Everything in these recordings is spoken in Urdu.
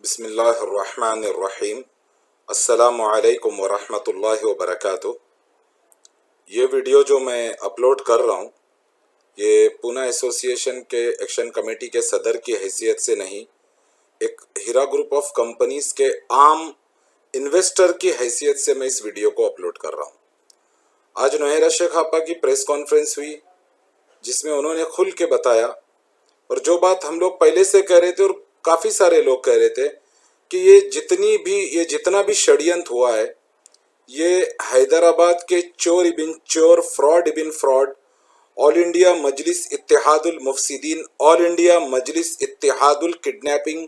بسم اللہ الرحمن الرحیم۔ السلام علیکم ورحمۃ اللہ وبرکاتہ۔ یہ ویڈیو جو میں اپلوڈ کر رہا ہوں یہ پونا ایسوسی ایشن کے ایکشن کمیٹی کے صدر کی حیثیت سے نہیں، ایک ہیرا گروپ آف کمپنیز کے عام انویسٹر کی حیثیت سے میں اس ویڈیو کو اپلوڈ کر رہا ہوں۔ آج نوہیر اشیخ آپا کی پریس کانفرنس ہوئی جس میں انہوں نے کھل کے بتایا، اور جو بات ہم لوگ پہلے سے کہہ رہے تھے اور کافی سارے لوگ کہہ رہے تھے کہ یہ جتنا بھی شڑینت ہوا ہے یہ حیدرآباد کے چور ابن چور، فراڈ ابن فراڈ، آل انڈیا مجلس اتحاد المفسدین، آل انڈیا مجلس اتحاد الکڈنیپنگ،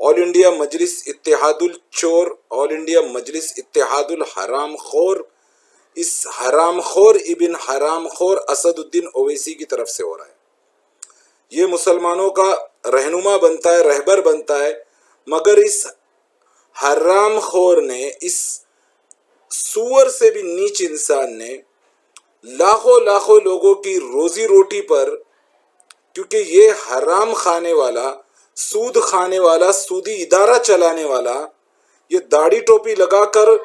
آل انڈیا مجلس اتحاد الچور، آل انڈیا مجلس اتحاد الحرام خور، اس حرام خور ابن حرام خور اسد الدین اویسی کی طرف سے ہو رہا ہے۔ یہ مسلمانوں کا رہنما بنتا ہے، رہبر بنتا ہے، مگر اس حرام خور نے، اس سور سے بھی نیچ انسان نے لاکھوں لوگوں کی روزی روٹی پر، کیونکہ یہ حرام کھانے والا، سود کھانے والا، سودی ادارہ چلانے والا، یہ داڑھی ٹوپی لگا کر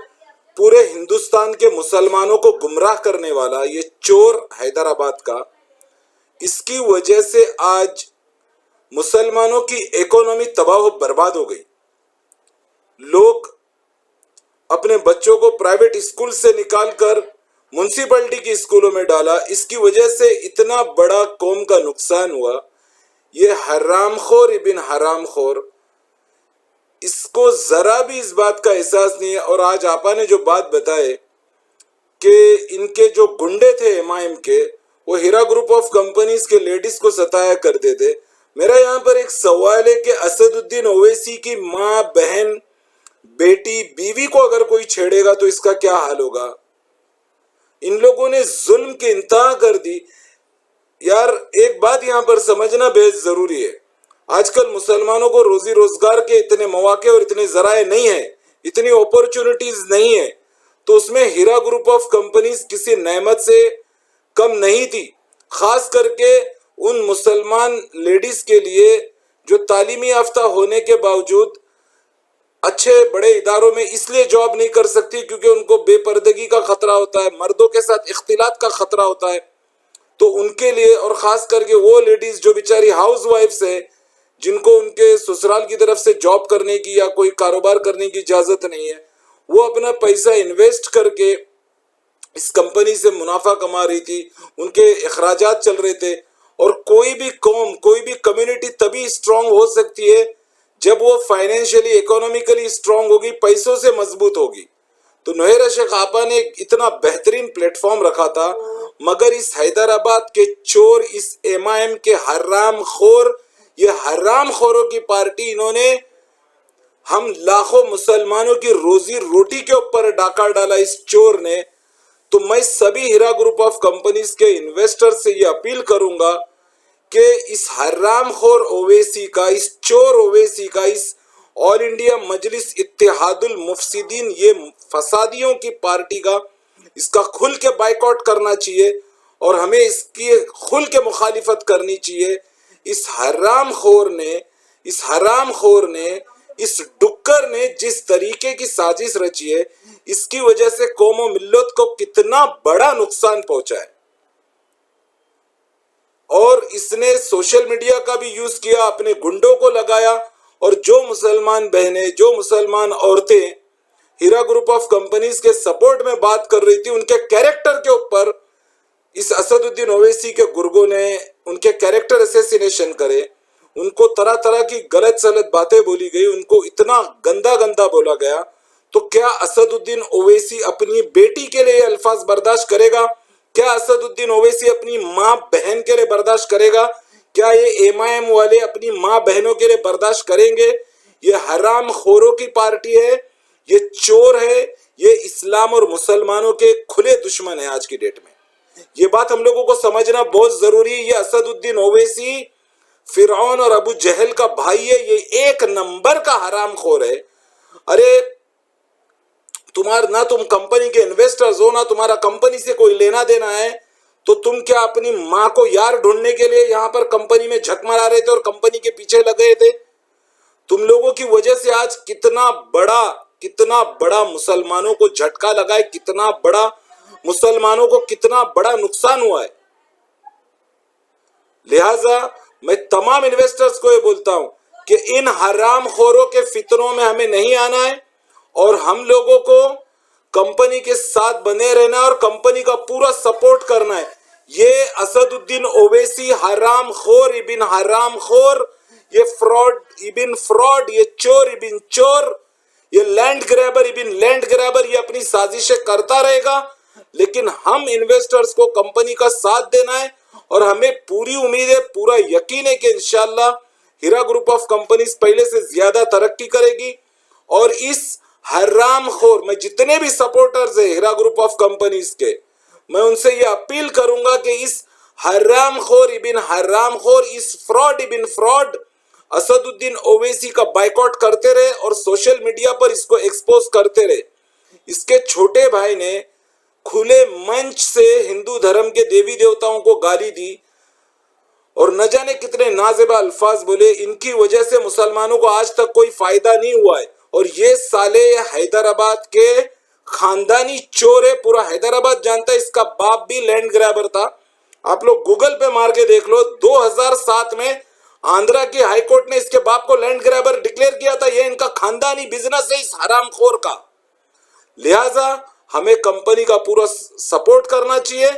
پورے ہندوستان کے مسلمانوں کو گمراہ کرنے والا یہ چور حیدرآباد کا، اس کی وجہ سے آج مسلمانوں کی اکانومی تباہ و برباد ہو گئی۔ لوگ اپنے بچوں کو پرائیویٹ اسکول سے نکال کر میونسپلٹی کی اسکولوں میں ڈالا، اس کی وجہ سے اتنا بڑا قوم کا نقصان ہوا۔ یہ حرام خور ابن حرام خور، اس کو ذرا بھی اس بات کا احساس نہیں ہے۔ اور آج آپا نے جو بات بتائے کہ ان کے جو گنڈے تھے ایم کے، وہ ہیرا گروپ آف کمپنیز کے لیڈیز کو ستایا کرتے تھے۔ میرا یہاں پر ایک سوال ہے کہ اسد الدین اویسی کی ماں، بہن، بیٹی، بیوی کو اگر کوئی چھیڑے گا تو اس کا کیا حال ہوگا؟ ان لوگوں نے ظلم کی انتہا کر دی۔ یار ایک بات یہاں پر سمجھنا بہت ضروری ہے، آج کل مسلمانوں کو روزی روزگار کے اتنے مواقع اور اتنے ذرائع نہیں ہیں، اتنی اپورچونٹیز نہیں ہیں، تو اس میں ہیرا گروپ آف کمپنیز کسی نعمت سے کم نہیں تھی، خاص کر کے ان مسلمان لیڈیز کے لیے جو تعلیمی یافتہ ہونے کے باوجود اچھے بڑے اداروں میں اس لیے جاب نہیں کر سکتی کیونکہ ان کو بے پردگی کا خطرہ ہوتا ہے، مردوں کے ساتھ اختلاط کا خطرہ ہوتا ہے۔ تو ان کے لیے، اور خاص کر کے وہ لیڈیز جو بیچاری ہاؤس وائفز ہیں، جن کو ان کے سسرال کی طرف سے جاب کرنے کی یا کوئی کاروبار کرنے کی اجازت نہیں ہے، وہ اپنا پیسہ انویسٹ کر کے اس کمپنی سے منافع کما رہی تھی، ان کے اخراجات چل رہے تھے۔ اور کوئی بھی قوم، کوئی بھی کمیونٹی تبھی اسٹرانگ ہو سکتی ہے جب وہ فائنینشلی، اکانومیکلی اسٹرانگ ہوگی، پیسوں سے مضبوط ہوگی۔ تو نوہیر اشیخ آپا نے اتنا بہترین پلیٹ فارم رکھا تھا، مگر اس حیدرآباد کے چور، اس ایم کے حرام خور، یہ حرام خوروں کی پارٹی، انہوں نے ہم لاکھوں مسلمانوں کی روزی روٹی کے اوپر ڈاکہ ڈالا اس چور نے۔ تو میں سبھی ہیرا گروپ آف کمپنیز کے انویسٹر سے یہ اپیل کروں گا کہ اس حرام خور اویسی کا، اس چور اویسی کا، اس آل انڈیا مجلس اتحاد المفسدین، یہ فسادیوں کی پارٹی کا، اس کا کھل کے بائیکاٹ کرنا چاہیے اور ہمیں اس کی کھل کے مخالفت کرنی چاہیے۔ اس حرام خور نے، اس ڈکر نے جس طریقے کی سازش رچی ہے، اس کی وجہ سے قوم و ملت کو کتنا بڑا نقصان پہنچا ہے۔ اور اس نے سوشل میڈیا کا بھی یوز کیا، اپنے گنڈوں کو لگایا، اور جو مسلمان بہنیں، جو مسلمان عورتیں ہیرا گروپ آف کمپنیز کے سپورٹ میں بات کر رہی تھی، ان کے کیریکٹر کے اوپر اس اسد الدین اویسی کے گرگوں نے ان کے کیریکٹر اسیسینیشن کرے، ان کو طرح طرح کی غلط سلط باتیں بولی گئی، ان کو اتنا گندا بولا گیا۔ تو کیا اسد الدین اویسی اپنی بیٹی کے لیے الفاظ برداشت کرے گا؟ کیا اسد الدین اویسی اپنی ماں بہن کے لیے برداشت کرے گا؟ کیا یہ ایم والے اپنی ماں بہنوں کے لیے برداشت کریں گے؟ یہ حرام خوروں کی پارٹی ہے، یہ چور ہے، یہ اسلام اور مسلمانوں کے کھلے دشمن ہے آج کی ڈیٹ میں۔ یہ بات ہم لوگوں کو سمجھنا بہت ضروری ہے۔ یہ اسد الدین اویسی فرعون اور ابو جہل کا بھائی ہے، یہ ایک نمبر کا حرام خور ہے۔ ارے نہ تم کمپنی کے انویسٹرز ہو، نہ تمہارا کمپنی سے کوئی لینا دینا ہے، تو تم کیا اپنی ماں کو یار ڈھونڈنے کے لیے یہاں پر کمپنی میں جھک مرا رہے تھے اور کمپنی کے پیچھے لگے تھے؟ تم لوگوں کی وجہ سے آج کتنا بڑا مسلمانوں کو جھٹکا لگا ہے، کتنا بڑا مسلمانوں کو کتنا بڑا نقصان ہوا ہے. لہٰذا میں تمام انویسٹرز کو یہ بولتا ہوں کہ ان حرام خوروں کے فتنوں میں ہمیں نہیں آنا ہے، اور ہم لوگوں کو کمپنی کے ساتھ بنے رہنا ہے اور کمپنی کا پورا سپورٹ کرنا ہے. یہ اسد الدین اویسی حرام خور ابن حرام خور، یہ فراڈ ابن فراڈ، یہ چور ابن چور، یہ لینڈ گریبر ابن لینڈ گریبر، یہ اپنی سازشیں کرتا رہے گا. لیکن ہم انویسٹرز کو کمپنی کا ساتھ دینا ہے، اور ہمیں پوری امید ہے، پورا یقین ہے کہ انشاءاللہ ہیرا گروپ آف کمپنیز پہلے سے زیادہ ترقی کرے گی. اور اس حرام خور، میں جتنے بھی سپورٹرز ہیں ہیرا گروپ آف کمپنیز کے، میں ان سے یہ اپیل کروں گا کہ اس حرام خور ابن حرام خور، اس فراڈ ابن فراڈ اسد الدین اویسی کا بائیکاٹ کرتے رہے اور سوشل میڈیا پر اس کو ایکسپوز کرتے رہے. اس کے چھوٹے بھائی نے کھلے منچ سے ہندو دھرم کے دیوی دیوتاؤں کو گالی دی اور نہ جانے کتنے نازیبا الفاظ بولے. ان کی وجہ سے مسلمانوں کو آج تک کوئی فائدہ نہیں ہوا ہے. اور یہ سالے حیدرآباد کے خاندانی چور ہے، پورا حیدرآباد جانتا ہے. اس کا باپ بھی لینڈ گریبر تھا. آپ لوگ گوگل پہ مار کے دیکھ لو، 2007 میں آندھرا کی ہائی کورٹ نے اس کے باپ کو لینڈ گریبر ڈکلیئر کیا تھا. یہ ان کا خاندانی بزنس ہے اس حرام خور کا. لہٰذا ہمیں کمپنی کا پورا سپورٹ کرنا چاہیے،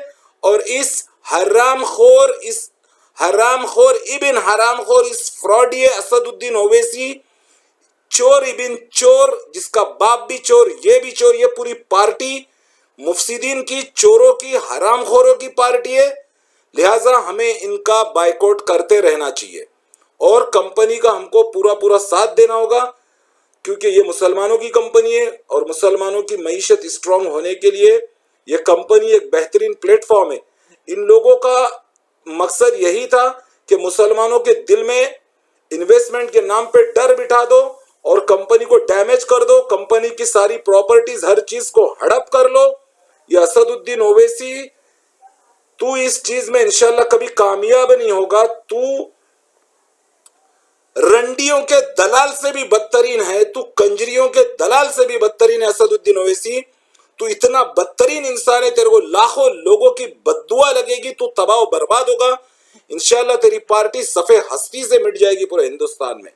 اور اس حرام خور ابن حرام خور، اس فراڈی اسد الدین اویسی، چور ابن چور، جس کا باپ بھی چور، یہ بھی چور، یہ پوری پارٹی مفسدین کی، چوروں کی، حرام خوروں کی پارٹی ہے. لہٰذا ہمیں ان کا بائیکاٹ کرتے رہنا چاہیے، اور کمپنی کا ہم کو پورا ساتھ دینا ہوگا، کیونکہ یہ مسلمانوں کی کمپنی ہے، اور مسلمانوں کی معیشت اسٹرانگ ہونے کے لیے یہ کمپنی ایک بہترین پلیٹ فارم ہے. ان لوگوں کا مقصد یہی تھا کہ مسلمانوں کے دل میں انویسٹمنٹ کے نام پہ ڈر بٹھا دو اور کمپنی کو ڈیمیج کر دو، کمپنی کی ساری پراپرٹیز، ہر چیز کو ہڑپ کر لو. یہ اسد الدین اویسی، تو اس چیز میں انشاءاللہ کبھی کامیاب نہیں ہوگا. تو رنڈیوں کے دلال سے بھی بدترین ہے، تو کنجریوں کے دلال سے بھی بدترین ہے اسد الدین اویسی. تو اتنا بدترین انسان ہے، تیرے کو لاکھوں لوگوں کی بد دعا لگے گی، تو تباہ و برباد ہوگا. انشاءاللہ تیری پارٹی صفحے ہستی سے مٹ جائے گی پورے ہندوستان میں.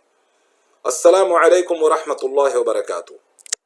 السلام علیکم ورحمۃ اللہ وبرکاتہ.